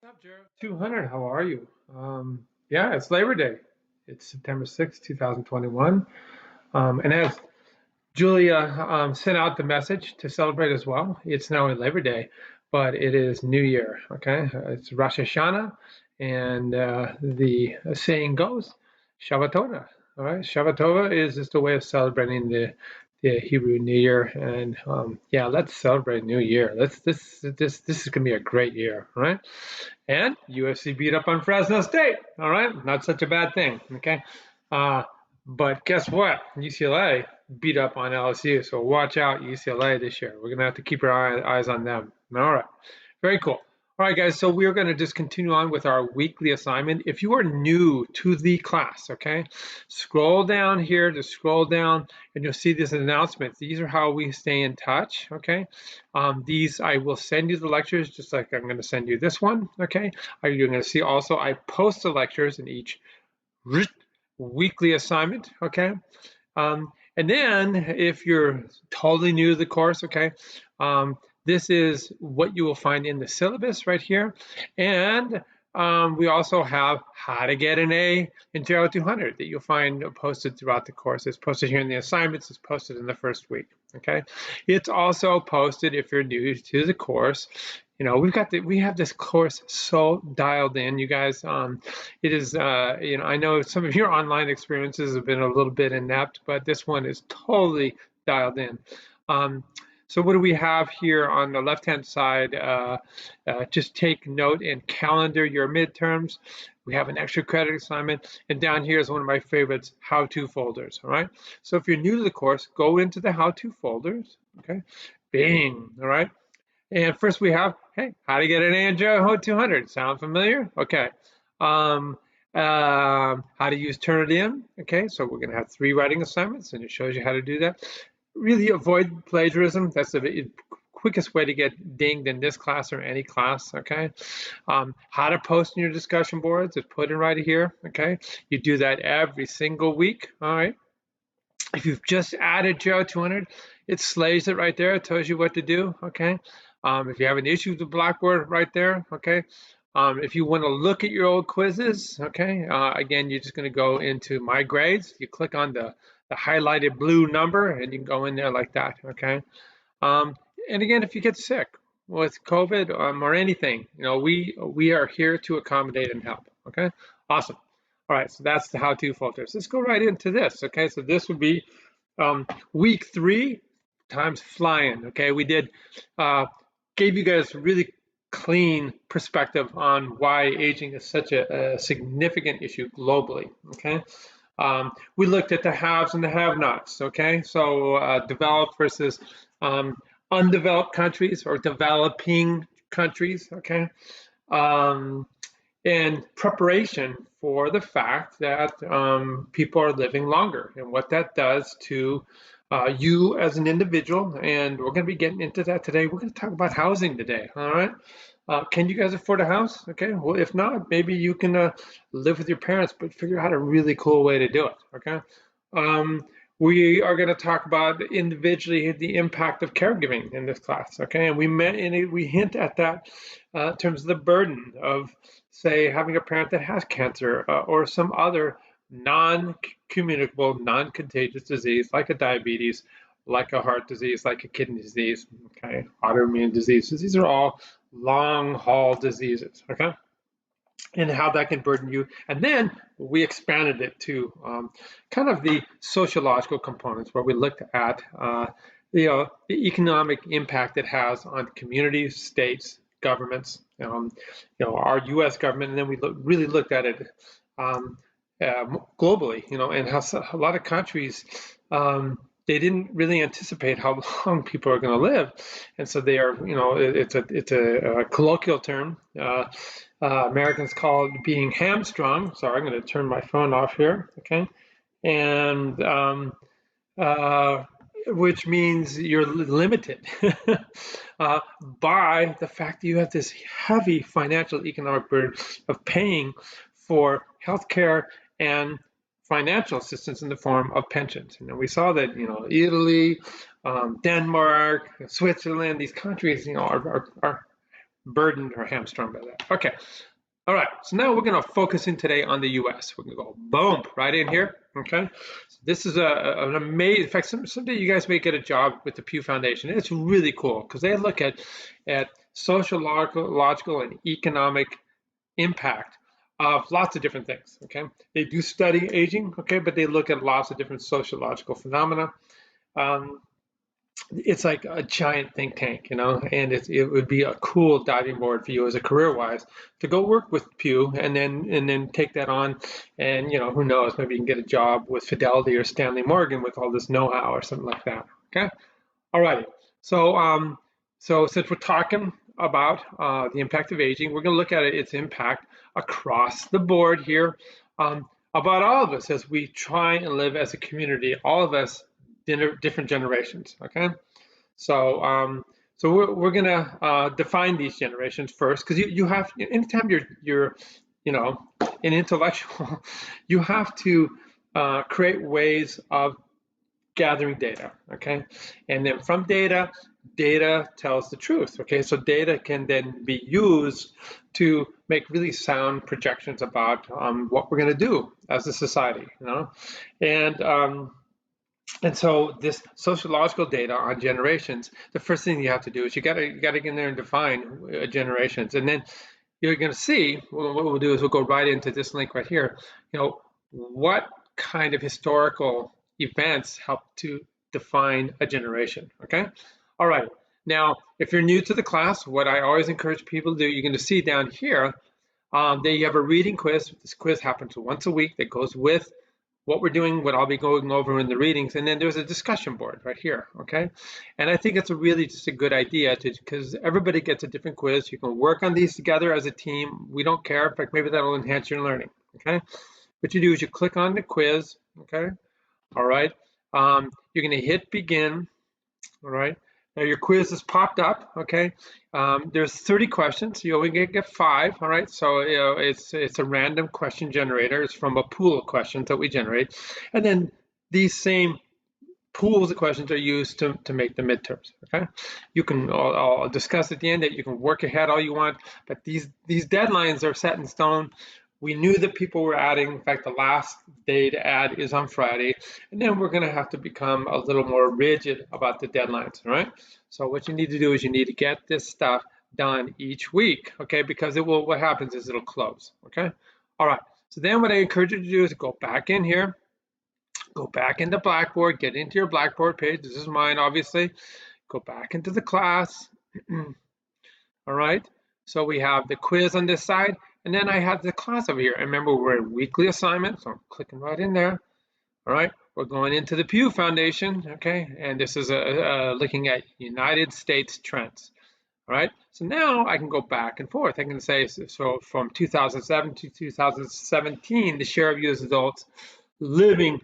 Up, Jared? 200, how are you? Yeah, it's Labor Day. It's September 6th, 2021. And as Julia sent out the message to celebrate as well, it's not only Labor Day, but it is New Year, okay? It's Rosh Hashanah, and the saying goes, Shabbatova, all right? Shabbatova is just a way of celebrating the Hebrew New Year, and yeah, let's celebrate New Year. This is gonna be a great year, all right? And USC beat up on Fresno State. All right, not such a bad thing. Okay, uh, but guess what? UCLA beat up on LSU. So watch out, UCLA this year. We're gonna have to keep our eyes on them. All right, very cool. All right, guys, so we're going to just continue on with our weekly assignment. If you are new to the class, okay, scroll down here, just scroll down, and you'll see these announcements. These are how we stay in touch, okay? These, I will send you the lectures, just like I'm going to send you this one, okay? You're going to see also, I post the lectures in each weekly assignment, okay? And then if you're totally new to the course, okay, this is what you will find in the syllabus right here. And we also have how to get an A in GERO 200 that you'll find posted throughout the course. It's posted here in the assignments. It's posted in the first week, okay? It's also posted if you're new to the course. You know, we have this course so dialed in, you guys. It is, you know, I know some of your online experiences have been a little bit inept, but this one is totally dialed in. So what do we have here on the left-hand side? Just take note and calendar your midterms. We have an extra credit assignment, and down here is one of my favorites, Howto Folders, all right? So if you're new to the course, go into the Howto Folders, okay? Bing, all right? And first we have, hey, how to get an A in GERO 200. Sound familiar? Okay. How to use Turnitin. Okay, so we're going to have 3 writing assignments, and it shows you how to do that. Really avoid plagiarism. That's the quickest way to get dinged in this class or any class, okay? How to post in your discussion boards is put in right here, okay? You do that every single week, all right? If you've just added GERO 200, it slays it right there. It tells you what to do, okay? If you have an issue with the Blackboard right there, okay? If you want to look at your old quizzes, okay? Again, you're just going to go into My Grades. You click on the highlighted blue number, and you can go in there like that, okay? And again, if you get sick with COVID or anything, you know, we are here to accommodate and help, okay? Awesome. All right, so that's the how-to filters. Let's go right into this, okay? So this would be week 3, time's flying, okay? We did, gave you guys really clean perspective on why aging is such a significant issue globally, okay? We looked at the haves and the have-nots, okay? So developed versus undeveloped countries or developing countries, okay? And preparation for the fact that people are living longer and what that does to you as an individual. And we're going to be getting into that today. We're going to talk about housing today, all right? Can you guys afford a house? Okay, well, if not, maybe you can live with your parents, but figure out a really cool way to do it, okay? We are going to talk about individually the impact of caregiving in this class, okay? And we hint at that in terms of the burden of, say, having a parent that has cancer or some other non-communicable, non-contagious disease like a diabetes, like a heart disease, like a kidney disease, okay? Autoimmune diseases. These are all long-haul diseases, okay? And how that can burden you. And then we expanded it to kind of the sociological components where we looked at the economic impact it has on communities, states, governments, our U.S. government, and then we really looked at it globally, and how a lot of countries they didn't really anticipate how long people are going to live, and so they are, it's a colloquial term. Americans call it being hamstrung. Sorry, I'm going to turn my phone off here, okay? And which means you're limited by the fact that you have this heavy financial economic burden of paying for healthcare and financial assistance in the form of pensions. We saw that, Italy, Denmark, Switzerland, these countries, are burdened or hamstrung by that. Okay. All right, so now we're going to focus in today on the U.S. We're going to go boom right in here. Okay, so this is an amazing. In fact, someday you guys may get a job with the Pew Foundation. It's really cool because they look at sociological and economic impact of lots of different things. Okay, they do study aging. Okay, but they look at lots of different sociological phenomena. Um, it's like a giant think tank, and it would be a cool diving board for you as a career-wise to go work with Pew and then take that on, and who knows, maybe you can get a job with Fidelity or Stanley Morgan with all this know-how or something like that. Okay, all righty. So since we're talking about the impact of aging, we're going to look at its impact across the board here, about all of us as we try and live as a community, all of us different generations. Okay, so we're gonna define these generations first, because you have, anytime you're an intellectual, you have to create ways of gathering data. Okay, and then from data tells the truth. Okay, so data can then be used to make really sound projections about what we're going to do as a society, and so this sociological data on generations, the first thing you have to do is you got to get in there and define generations, and then you're going to see what we'll do is we'll go right into this link right here. What kind of historical events help to define a generation? Okay, all right. Now, if you're new to the class, what I always encourage people to do, you're going to see down here that you have a reading quiz. This quiz happens once a week that goes with what we're doing, what I'll be going over in the readings, and then there's a discussion board right here, okay? And I think it's really just a good idea because everybody gets a different quiz. You can work on these together as a team. We don't care. In fact, maybe that'll enhance your learning, okay? What you do is you click on the quiz, okay? All right. You're gonna hit begin, all right? Now your quiz has popped up, okay? There's 30 questions. You only get 5, all right? So it's a random question generator. It's from a pool of questions that we generate, and then these same pools of questions are used to make the midterms. Okay, you can I'll discuss at the end that you can work ahead all you want, but these deadlines are set in stone. We knew that people were adding. In fact, the last day to add is on Friday, and then we're going to have to become a little more rigid about the deadlines. All right. So what you need to do is you need to get this stuff done each week. Okay, because what happens is it'll close. Okay. All right. So then what I encourage you to do is go back in here. Go back into Blackboard, get into your Blackboard page. This is mine, obviously. Go back into the class. All right. So we have the quiz on this side, and then I have the class over here. And remember, we're in weekly assignment, so I'm clicking right in there. All right. We're going into the Pew Foundation, okay? And this is looking at United States trends. All right. So now I can go back and forth. I can say, so from 2007 to 2017, the share of U.S. adults living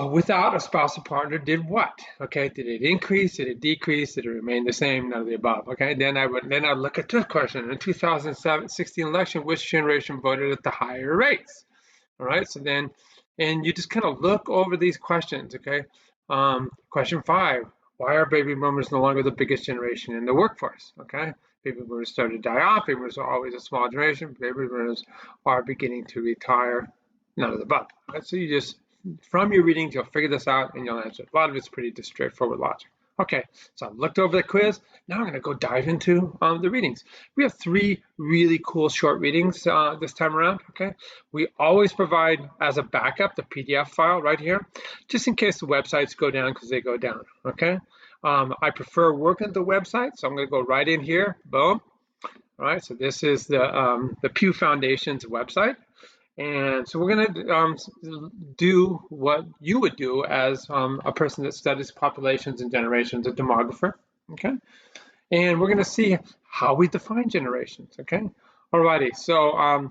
without a spouse or partner did what? Okay, did it increase? Did it decrease? Did it remain the same? None of the above. Okay, then I look at this question. In the 2016 election, which generation voted at the higher rates? All right, so then, and you just kind of look over these questions. Okay, question 5: why are baby boomers no longer the biggest generation in the workforce? Okay, baby boomers started to die off. Baby boomers are always a small generation. Baby boomers are beginning to retire. None of the above. All right, so you just, from your readings, you'll figure this out and you'll answer it. A lot of it's pretty just straightforward logic. Okay, so I've looked over the quiz. Now I'm going to go dive into the readings. We have 3 really cool short readings this time around. Okay, we always provide as a backup the PDF file right here, just in case the websites go down, because they go down. Okay, I prefer working at the website, so I'm going to go right in here. Boom. All right, so this is the Pew Foundation's website. And so we're going to do what you would do as a person that studies populations and generations, a demographer, okay? And we're going to see how we define generations, okay? Alrighty, so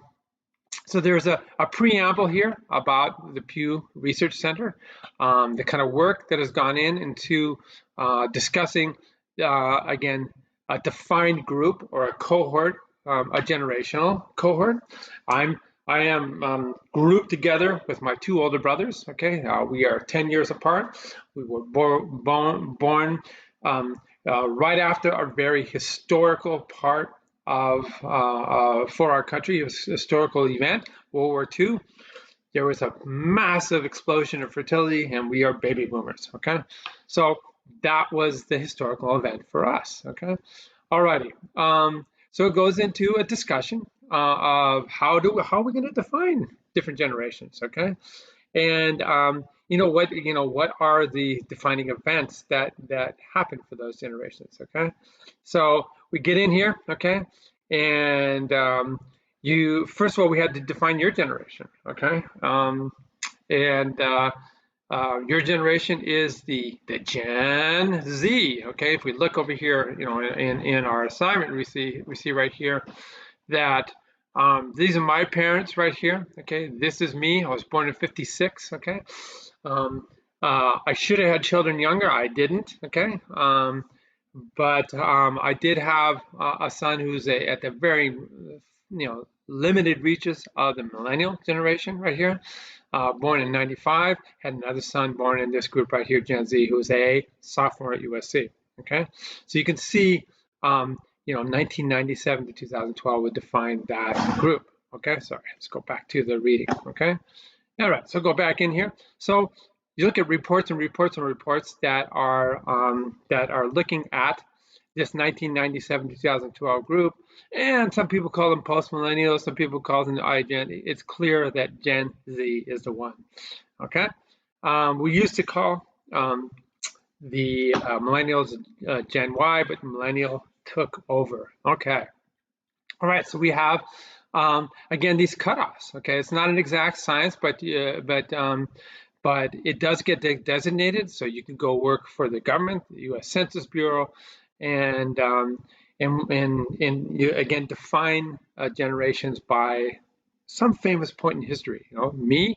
so there's a preamble here about the Pew Research Center, the kind of work that has gone into discussing, again, a defined group or a cohort, a generational cohort. I am grouped together with my 2 older brothers, okay? We are 10 years apart. We were born right after a very historical part of for our country, a historical event, World War II. There was a massive explosion of fertility, and we are baby boomers. Okay, so that was the historical event for us. Okay, alrighty. So it goes into a discussion of how are we going to define different generations. Okay, and what are the defining events that happen for those generations. Okay, so we get in here. Okay, and you first of all we had to define your generation. Okay, and your generation is the Gen Z. Okay, if we look over here, in our assignment, we see right here that these are my parents right here. Okay, this is me. I was born in '56. Okay, I should have had children younger. I didn't. Okay, but I did have a son who's at the very limited reaches of the millennial generation right here. Born in '95, had another son born in this group right here, Gen Z, who was a sophomore at USC. Okay, so you can see 1997 to 2012 would define that group. Okay, sorry, let's go back to the reading. Okay, all right, so go back in here. So you look at reports and reports and reports that are looking at this 1997 to 2012 group, and some people call them post-millennials, some people call them iGen. It's clear that Gen Z is the one. Okay, we used to call the millennials Gen Y, but millennial took over. Okay. All right, so we have again these cutoffs. Okay, it's not an exact science, but it does get designated, so you can go work for the government, the U.S. Census Bureau, and you again define generations by some famous point in history. Me,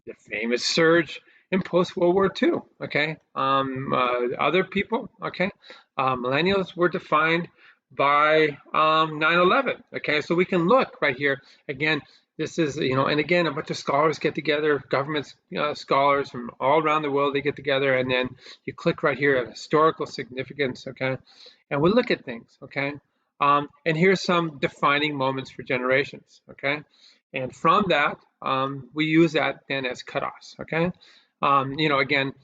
the famous surge in post-World War II. Okay, other people. Okay, millennials were defined by 9/11. Okay, so we can look right here again. This is and again a bunch of scholars get together, government scholars from all around the world. They get together, and then you click right here at historical significance. Okay, and we look at things. Okay, and here's some defining moments for generations. Okay, and from that we use that then as cutoffs. Okay, again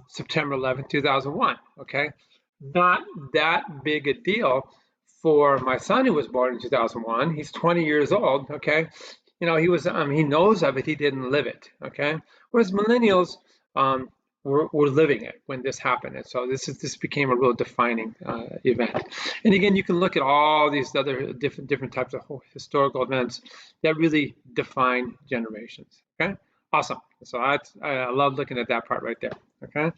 September 11th, 2001. Okay, not that big a deal for my son who was born in 2001. He's 20 years old. Okay, he knows of it, he didn't live it. Okay, whereas millennials were living it when this happened, and so this became a real defining event. And again, you can look at all these other different types of historical events that really define generations. Okay, awesome. So I love looking at that part right there. Okay,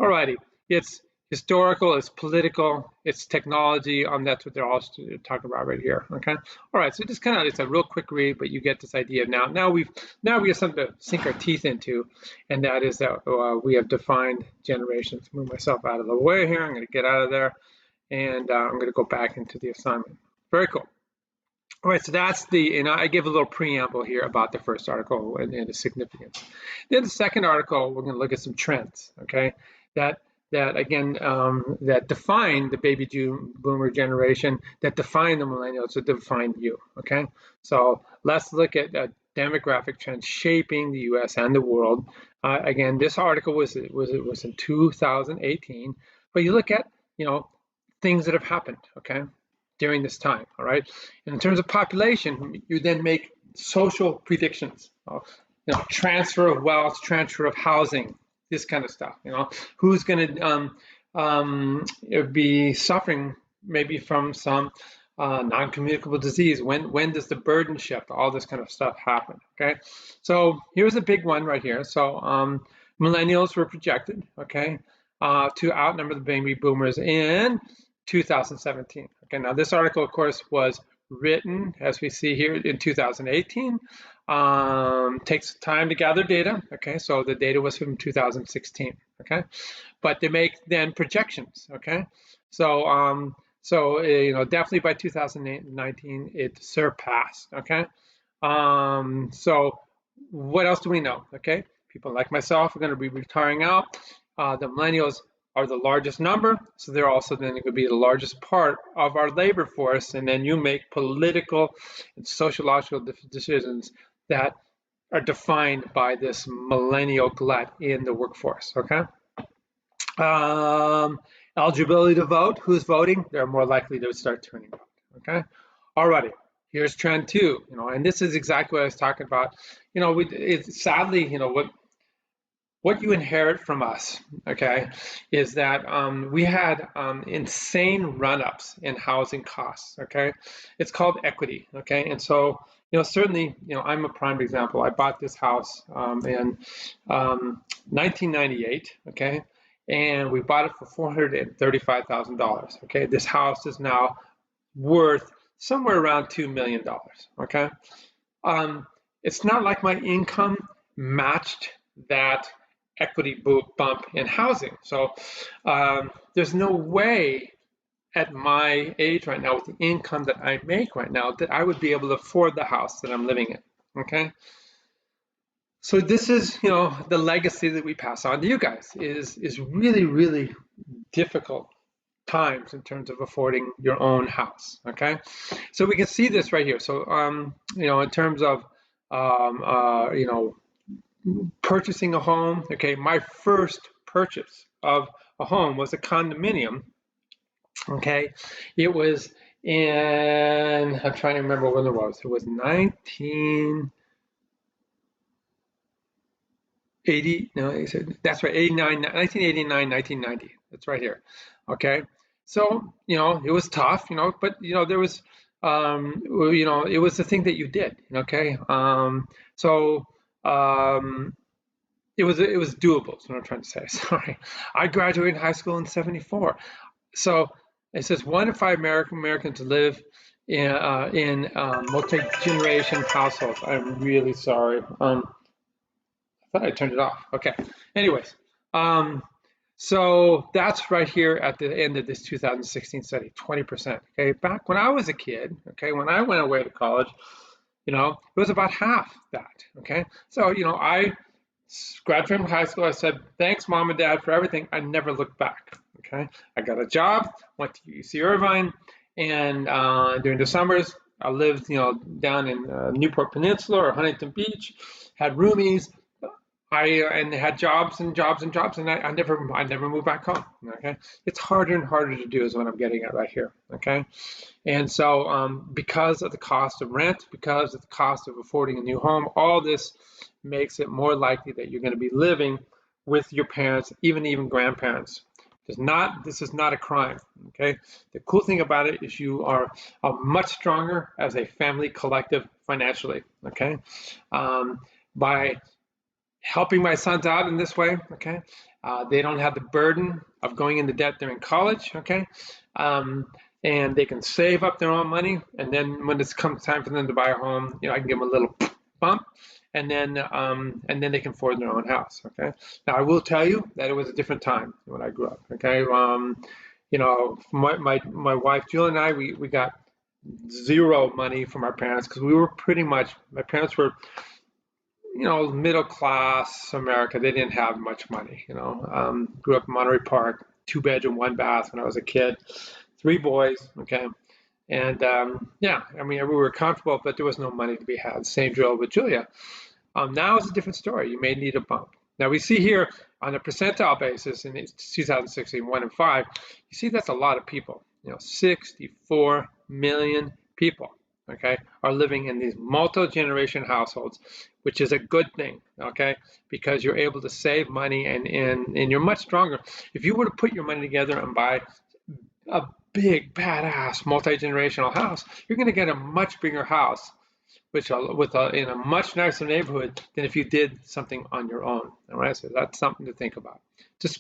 alrighty, it's historical, it's political, it's technology. That's what they're all talking about right here. Okay. All right. So just it's a real quick read, but you get this idea now. Now we have something to sink our teeth into, and that is that we have defined generations. Move myself out of the way here. I'm going to get out of there, and I'm going to go back into the assignment. Very cool. All right, so that's I give a little preamble here about the first article and the significance. Then the second article, we're going to look at some trends, okay, that again, that define the baby boomer generation, that define the millennials, that define you, okay? So let's look at demographic trends shaping the U.S. and the world. Again, this article was in 2018, but you look at, things that have happened, okay, during this time, all right? And in terms of population, you then make social predictions, transfer of wealth, transfer of housing, this kind of stuff, who's going to be suffering maybe from some non-communicable disease, when does the burden shift, all this kind of stuff happen, okay? So here's a big one right here. So millennials were projected, okay, to outnumber the baby boomers in 2017. Okay, now this article, of course, was written, as we see here, in 2018. Takes time to gather data. Okay, so the data was from 2016. Okay, but they make then projections. Okay, so definitely by 2019 it surpassed. Okay, so what else do we know? Okay, people like myself are going to be retiring out. The millennials are the largest number, so they're also then going to be the largest part of our labor force, and then you make political and sociological decisions that are defined by this millennial glut in the workforce, okay? Eligibility to vote, who's voting? They're more likely to start turning out, okay? Alrighty, here's trend two, and this is exactly what I was talking about. It's sadly, what you inherit from us, okay, is that we had insane run-ups in housing costs, okay? It's called equity, okay? And so, certainly, I'm a prime example. I bought this house in 1998, okay? And we bought it for $435,000, okay? This house is now worth somewhere around $2 million, okay? It's not like my income matched that equity bump in housing. So there's no way at my age right now with the income that I make right now that I would be able to afford the house that I'm living in, okay? So this is, the legacy that we pass on to you guys is really, really difficult times in terms of affording your own house, okay? So we can see this right here. So, in terms of, purchasing a home, okay, my first purchase of a home was a condominium, okay? It was in, I'm trying to remember when it was 1980, no, that's right, 1989, 1990, that's right here, okay? So, it was tough, but, there was, it was the thing that you did, okay? It was doable, is what I'm trying to say. Sorry. I graduated high school in '74. So it says 1 in 5 Americans live in multi-generation households. I'm really sorry. I thought I turned it off. Okay. Anyways, so that's right here at the end of this 2016 study, 20%. Okay. Back when I was a kid, okay, when I went away to college, it was about half that. Okay. So, I graduated from high school. I said, thanks, Mom and Dad, for everything. I never looked back, okay? I got a job, went to UC Irvine, and during the summers, I lived, down in Newport Peninsula or Huntington Beach, had roomies, and had jobs and jobs and jobs, and I never moved back home, okay? It's harder and harder to do is what I'm getting at right here, okay? And so because of the cost of rent, because of the cost of affording a new home, all this makes it more likely that you're going to be living with your parents, even grandparents. This is not a crime, okay? The cool thing about it is you are much stronger as a family collective financially, okay? By helping my sons out in this way, okay? They don't have the burden of going into debt during college, okay? And they can save up their own money, and then when it comes time for them to buy a home, I can give them a little bump, and then they can afford their own house, okay? Now, I will tell you that it was a different time when I grew up, okay? My wife, Julie, and I, we got zero money from our parents because we were my parents were, middle class America. They didn't have much money, grew up in Monterey Park, 2-bedroom, 1-bath when I was a kid, 3 boys, okay? And we were comfortable, but there was no money to be had. Same drill with Julia. Now it's a different story. You may need a bump. Now we see here on a percentile basis in 2016, 1 in 5, you see that's a lot of people. 64 million people, okay, are living in these multi-generation households, which is a good thing, okay, because you're able to save money and you're much stronger. If you were to put your money together and buy a big, badass, multi-generational house, you're going to get a much bigger house, in a much nicer neighborhood than if you did something on your own. All right, so that's something to think about.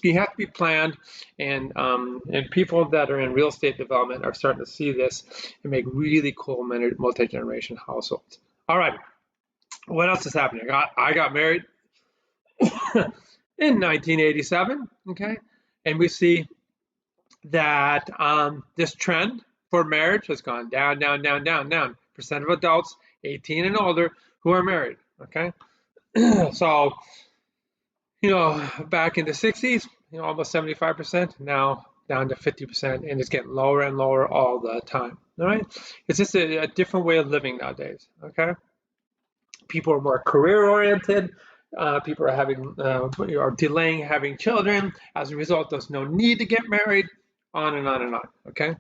You have to be planned, and people that are in real estate development are starting to see this and make really cool multi-generation households. All right, what else is happening? I got married in 1987. Okay, and we see that this trend for marriage has gone down, down, down, down, down. Percent of adults 18 and older who are married, okay? So, back in the 60s, almost 75%, now down to 50%, and it's getting lower and lower all the time. All right, it's just a different way of living nowadays. Okay, people are more career-oriented. People are are delaying having children. As a result, there's no need to get married. On and on and on. Okay,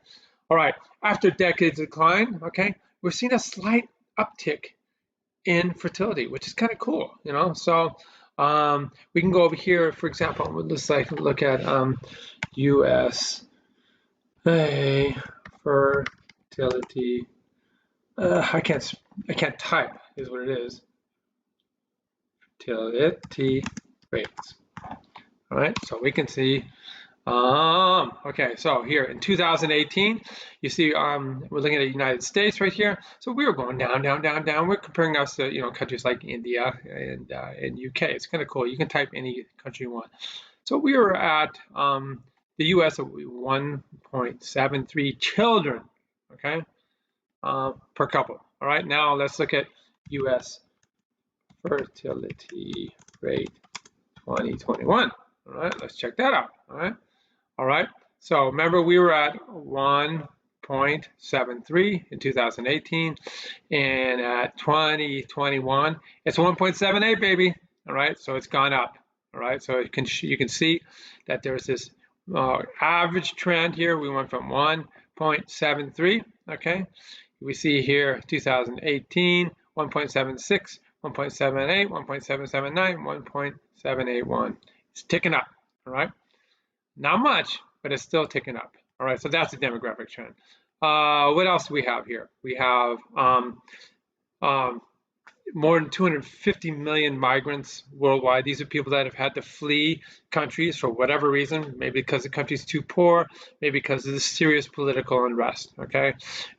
all right. After decades of decline, okay, we're seeing a slight uptick in fertility, which is kind of cool, So we can go over here, for example, let's look at U.S. fertility. I can't type, is what it is. Fertility rates. All right, so we can see. Okay, so here in 2018, you see, we're looking at the United States right here. So we were going down, down, down, down. We're comparing us to, countries like India and UK. It's kind of cool. You can type any country you want. So we were at the US at 1.73 children, okay, per couple. All right, now let's look at US fertility rate 2021. All right, let's check that out. All right, so remember we were at 1.73 in 2018, and at 2021 it's 1.78, baby. All right, so it's gone up. All right, so you can see that there's this average trend here. We went from 1.73. Okay, we see here 2018 1.76, 1.78, 1.779, 1.781. It's ticking up. All right. Not much, but it's still ticking up. All right, so that's the demographic trend. What else do we have here? We have more than 250 million migrants worldwide. These are people that have had to flee countries for whatever reason, maybe because the country's too poor, maybe because of the serious political unrest. Okay,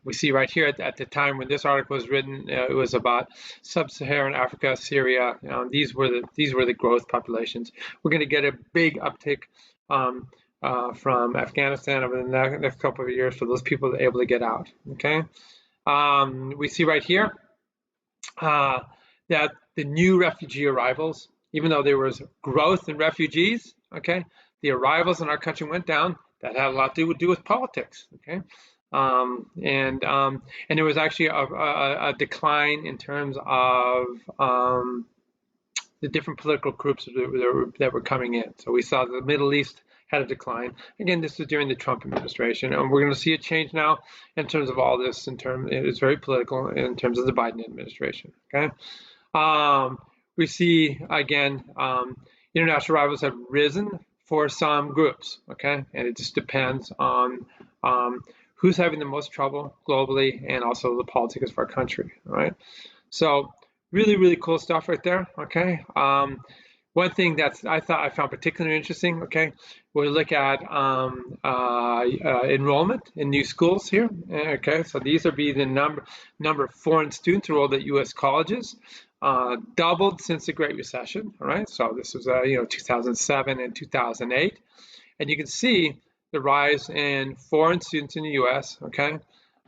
we see right here at the time when this article was written, it was about sub-Saharan Africa, Syria. These were the growth populations. We're going to get a big uptick from Afghanistan over the next couple of years for those people that are able to get out. Okay, we see right here that the new refugee arrivals, even though there was growth in refugees, okay, the arrivals in our country went down. That had a lot to do with politics. Okay, and there was actually a decline in terms of the different political groups that were coming in. So we saw the Middle East had a decline. Again, this was during the Trump administration, and we're going to see a change now in terms of all this. It's very political in terms of the Biden administration. Okay, we see again international arrivals have risen for some groups. Okay, and it just depends on who's having the most trouble globally, and also the politics of our country. All right, so really cool stuff right there. Okay. One thing that I found particularly interesting, okay, we look at enrollment in new schools here. Okay, so these would be the number of foreign students enrolled at U.S. colleges, doubled since the Great Recession. All right, so this was 2007 and 2008, and you can see the rise in foreign students in the U.S. Okay,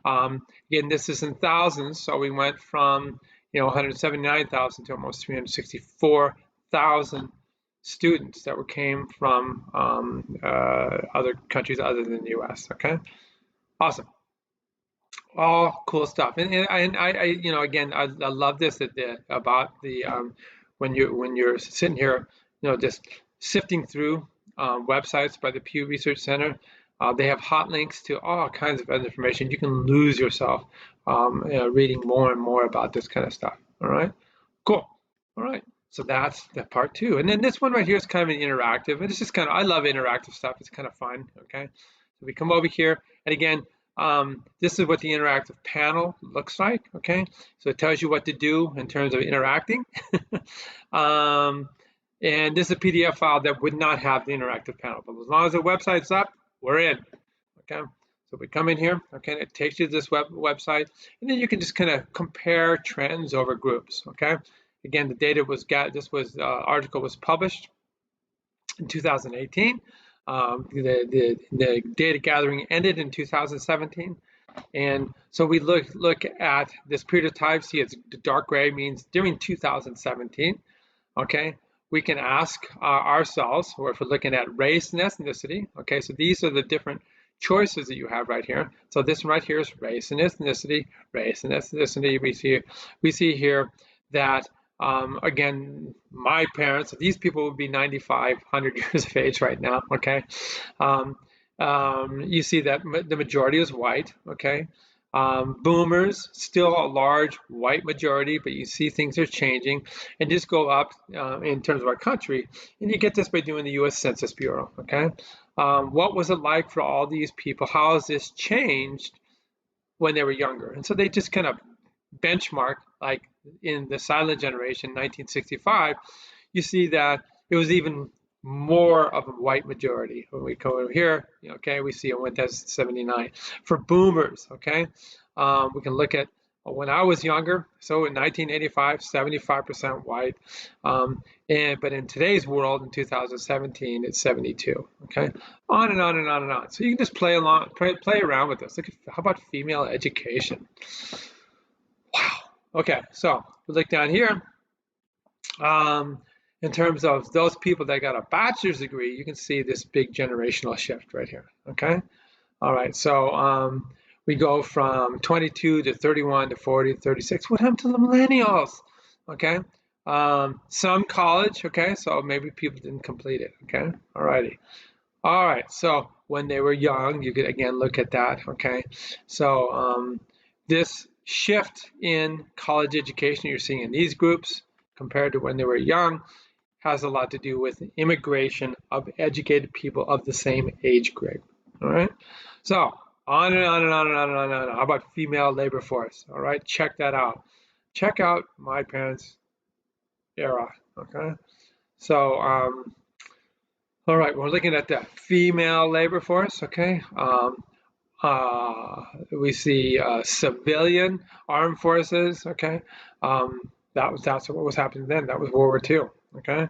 again, this is in thousands, so we went from 179,000 to almost 364,000 students that came from other countries other than the U.S. Okay, awesome, all cool stuff. And I again, I love this about the when you're sitting here, just sifting through websites by the Pew Research Center. They have hot links to all kinds of other information. You can lose yourself reading more and more about this kind of stuff. All right, cool. All right, so that's the part two. And then this one right here is kind of an interactive. And it's just I love interactive stuff. It's kind of fun. Okay, so we come over here, and again, this is what the interactive panel looks like. Okay, so it tells you what to do in terms of interacting. And this is a PDF file that would not have the interactive panel, but as long as the website's up, we're in. Okay, so we come in here. Okay, and it takes you to this website, and then you can just kind of compare trends over groups. Okay, again, the data was article was published in 2018. The data gathering ended in 2017, and so we look at this period of time. See, it's the dark gray means during 2017. Okay, we can ask ourselves, or if we're looking at race and ethnicity, okay, so these are the different choices that you have right here. So this one right here is race and ethnicity, race and ethnicity. We see here that, again, my parents, these people would be 95, 100 years of age right now, okay? You see that the majority is white, okay? Boomers, still a large white majority, but you see things are changing, and just go up in terms of our country, and you get this by doing the U.S. Census Bureau, okay? What was it like for all these people? How has this changed when they were younger? And so they just kind of benchmark, like in the silent generation, 1965, you see that it was even more of a white majority. When we go over here, okay, we see it went to 79. For boomers, okay, we can look at when I was younger, so in 1985, 75% white, but in today's world, in 2017, it's 72, okay? On and on and on and on. So you can just play around with this. Look at, how about female education? Wow. Okay, so we look down here. In terms of those people that got a bachelor's degree, you can see this big generational shift right here, okay? All right, so we go from 22 to 31 to 40 to 36. What happened to the millennials? Okay, some college, okay, so maybe people didn't complete it, okay? All righty. All right, so when they were young, you could again look at that, okay? So this shift in college education you're seeing in these groups compared to when they were young has a lot to do with immigration of educated people of the same age group, all right? So on and on and on and on and on and on. How about female labor force? All right, check that out. Check out my parents' era, okay? So, all right, we're looking at the female labor force, okay? We see civilian armed forces, okay? That's what was happening then. That was World War II, okay?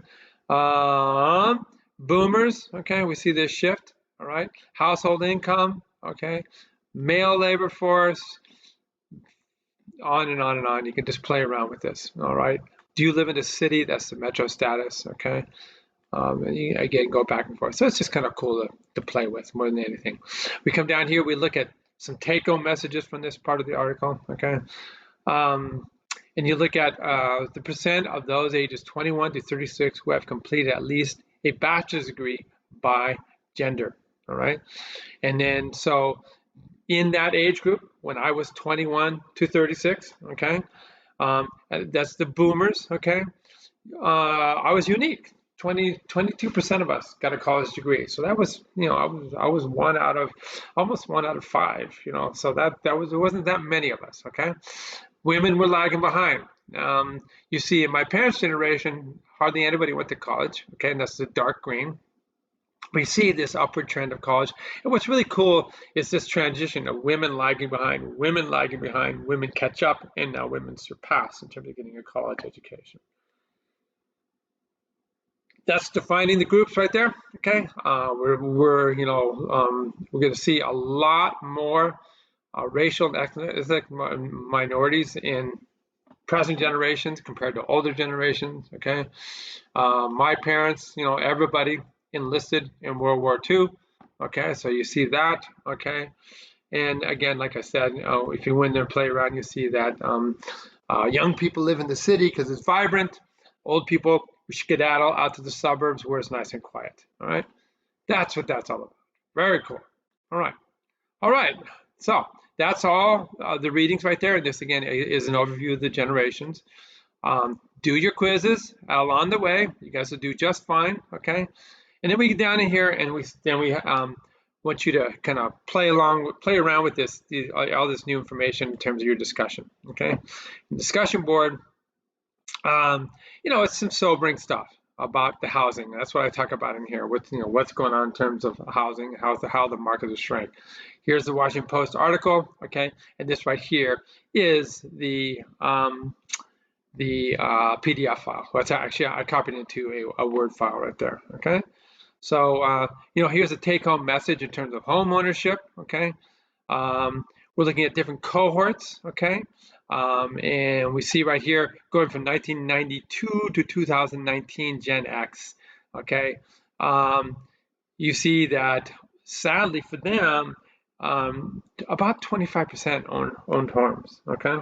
Boomers, okay? We see this shift, all right? Household income, okay? Male labor force, on and on and on. You can just play around with this, all right? Do you live in a city? That's the metro status, okay? And you, again, go back and forth. So it's just kind of cool to play with more than anything. We come down here, we look at some take-home messages from this part of the article, okay? And you look at the percent of those ages 21 to 36 who have completed at least a bachelor's degree by gender, all right? And then, so in that age group, when I was 21 to 36, okay? That's the boomers, okay? I was unique. 22% of us got a college degree. So that was, I was almost one out of five, so it wasn't that many of us, okay? Women were lagging behind. You see, in my parents' generation, hardly anybody went to college, okay? And that's the dark green. We see this upward trend of college. And what's really cool is this transition of women lagging behind, women catch up, and now women surpass in terms of getting a college education. That's defining the groups right there, okay? We're going to see a lot more racial and ethnic minorities in present generations compared to older generations, okay? My parents, everybody enlisted in World War II, okay? So you see that, okay? And again, like I said, if you win there, play around, you see that young people live in the city because it's vibrant. Old people, we skedaddle out to the suburbs where it's nice and quiet, all right? That's what that's all about. Very cool. All right. All right. So that's all the readings right there. This, again, is an overview of the generations. Do your quizzes along the way. You guys will do just fine, okay? And then we get down in here, and we want you to kind of play around with this, all this new information in terms of your discussion, okay? Discussion board, it's some sobering stuff about the housing. That's what I talk about in here. What's going on in terms of housing, how the market is shrank. Here's the Washington Post article, okay? And this right here is the PDF file. Well, it's actually, I copied it into a Word file right there, okay? So, here's a take-home message in terms of home ownership, okay? We're looking at different cohorts, okay? And we see right here going from 1992 to 2019 Gen X. Okay, you see that sadly for them, about 25% owned homes. Okay,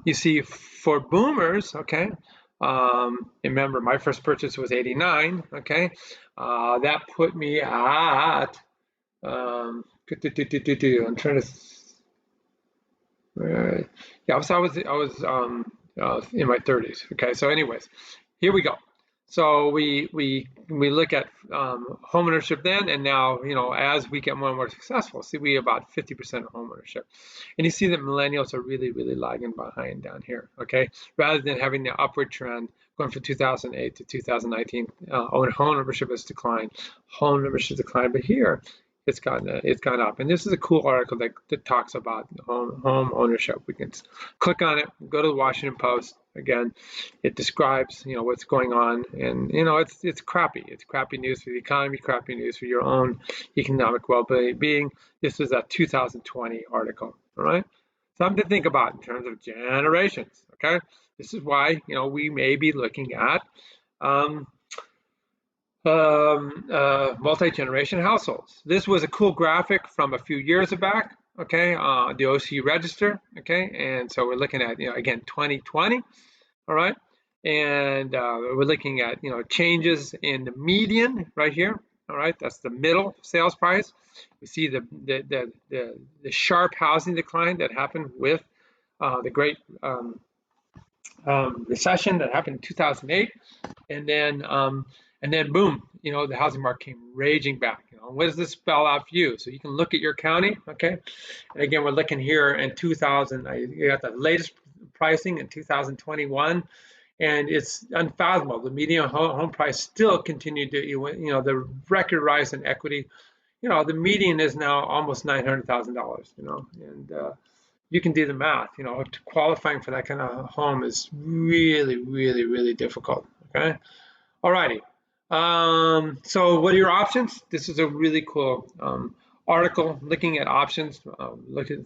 you see for boomers, okay, remember my first purchase was 89, okay, that put me at, I'm trying to, yeah, I was in my 30s, okay, so anyways, here we go. So we look at home ownership then, and now, you know, as we get more and more successful, see we have about 50% of home ownership, and you see that millennials are really lagging behind down here. Okay, rather than having the upward trend going from 2008 to 2019, home ownership has declined, home ownership declined, but here it's gone up, and this is a cool article that talks about home ownership. We can click on it, go to the Washington Post. Again, it describes, you know, what's going on, and you know, it's crappy. It's crappy news for the economy, crappy news for your own economic well-being. This is a 2020 article. All right, something to think about in terms of generations. Okay, this is why, you know, we may be looking at multi-generation households. This was a cool graphic from a few years back. Okay, the OC Register. Okay, and so we're looking at, you know, again 2020. All right, and we're looking at, you know, changes in the median right here. All right, that's the middle sales price. We see the sharp housing decline that happened with the Great Recession that happened in 2008, and then boom, you know, the housing market came raging back. You know, what does this spell out for you? So you can look at your county. Okay, and again, we're looking here in 2000. You got the latest pricing in 2021. And it's unfathomable. The median home price still continued to, you know, the record rise in equity. You know, the median is now almost $900,000. You know, and you can do the math. You know, qualifying for that kind of home is really difficult. Okay, all righty. So what are your options? This is a really cool article looking at options.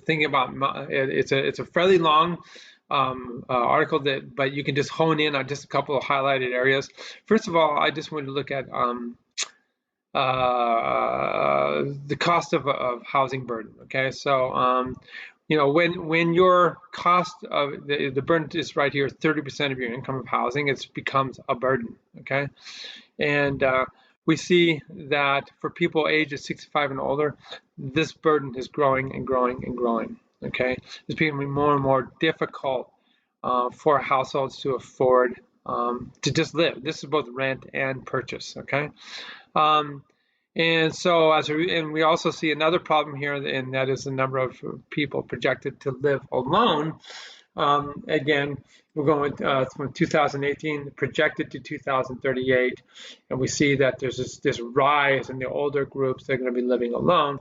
Thinking about it's a fairly long article but you can just hone in on just a couple of highlighted areas. First of all, I just wanted to look at the cost of housing burden. Okay, so you know, when your cost of the burden is right here, 30% of your income of housing, it becomes a burden. Okay, and we see that for people ages 65 and older, this burden is growing and growing. Okay, it's becoming more and more difficult for households to afford to just live. This is both rent and purchase. Okay, and so and we also see another problem here, and that is the number of people projected to live alone. Again, we're going from 2018 projected to 2038, and we see that there's this rise in the older groups that are going to be living alone.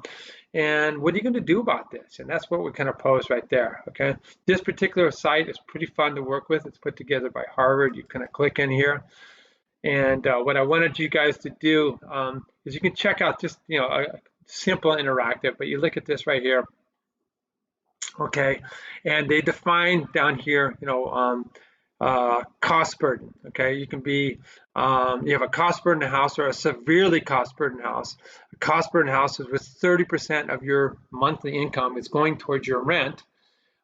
And what are you going to do about this? And that's what we kind of pose right there. Okay, this particular site is pretty fun to work with. It's put together by Harvard. You kind of click in here, and what I wanted you guys to do is you can check out just, you know, a simple interactive, but you look at this right here. Okay, and they define down here, you know, cost burden. Okay, you can be, you have a cost burden house or a severely cost burden house. A cost burden house is with 30% of your monthly income is going towards your rent.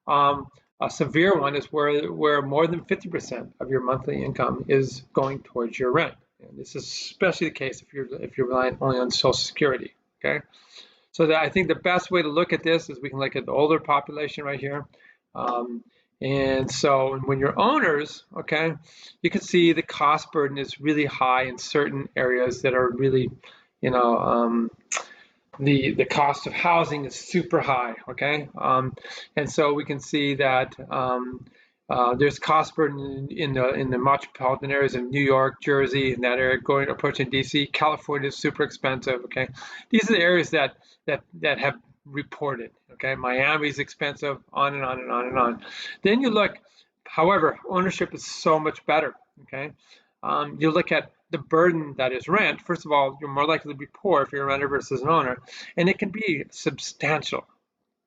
A severe one is where more than 50% of your monthly income is going towards your rent. And this is especially the case if you're relying only on Social Security. Okay. So I think the best way to look at this is we can look at the older population right here. And so when you're owners, okay, you can see the cost burden is really high in certain areas that are really, you know, the cost of housing is super high, okay? And so we can see that there's cost burden in the metropolitan areas of New York, Jersey, and that area approaching DC. California is super expensive, okay? These are the areas that have reported, okay? Miami's expensive, on and on and on and on. Then you look, however, ownership is so much better, okay? You look at the burden that is rent. First of all, you're more likely to be poor if you're a renter versus an owner, and it can be substantial.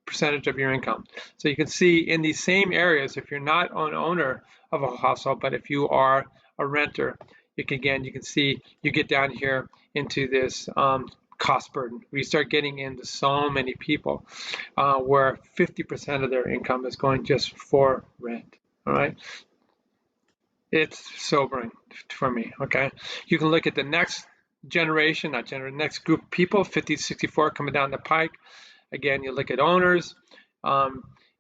percentage of your income. So you can see in these same areas, if you're not an owner of a household, but if you are a renter, you can see you get down here into this cost burden. We start getting into so many people where 50% of their income is going just for rent. All right. It's sobering for me. Okay. You can look at the next generation, next group of people, 50 to 64 coming down the pike. Again, you look at owners,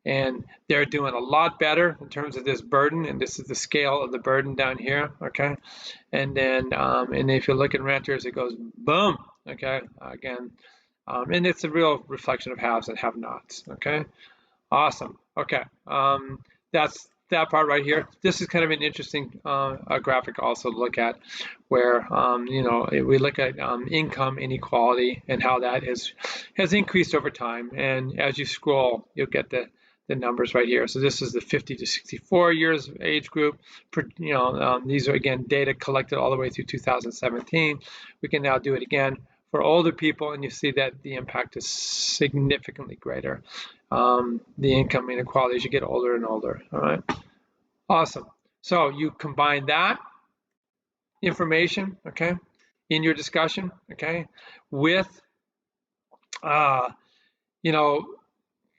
and they're doing a lot better in terms of this burden, and this is the scale of the burden down here, okay? And then, and if you look at renters, it goes boom, okay? Again, and it's a real reflection of haves and have-nots, okay? Awesome, okay. That's that part right here. This is kind of an interesting graphic also to look at, where you know, we look at income inequality and how that has increased over time. And as you scroll, you'll get the numbers right here. So this is the 50 to 64 years age group. You know, these are again data collected all the way through 2017. We can now do it again for older people, and you see that the impact is significantly greater. The income inequality as you get older and older. All right, awesome. So you combine that information, okay, in your discussion, okay, with you know,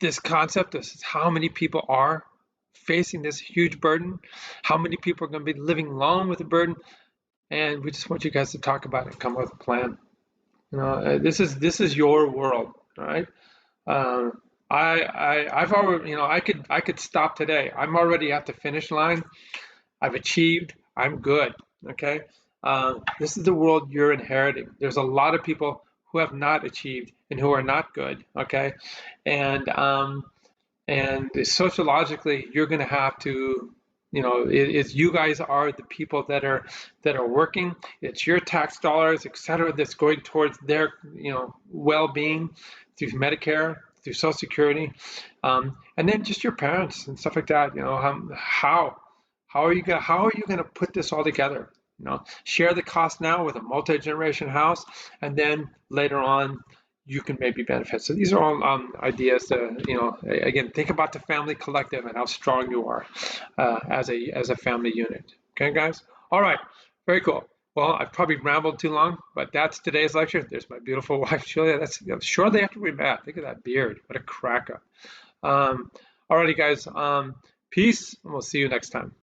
this concept. This is how many people are facing this huge burden, how many people are going to be living long with the burden, and we just want you guys to talk about it and come up with a plan. You know, this is your world, all right? I've already, you know, I could stop today. I'm already at the finish line. I've achieved. I'm good. Okay. This is the world you're inheriting. There's a lot of people who have not achieved and who are not good. Okay, and sociologically, you're going to have to. You know, it's you guys are the people that are working. It's your tax dollars, et cetera, that's going towards their, you know, well-being through Medicare, through Social Security, and then just your parents and stuff like that. You know, how are you gonna put this all together? You know, share the cost now with a multi-generation house, and then later on you can maybe benefit. So these are all ideas to, you know, again, think about the family collective and how strong you are as a family unit. Okay, guys? All right, very cool. Well, I've probably rambled too long, but that's today's lecture. There's my beautiful wife, Julia. That's shortly after we met. Look at that beard. What a cracker. All righty, guys. Peace, and we'll see you next time.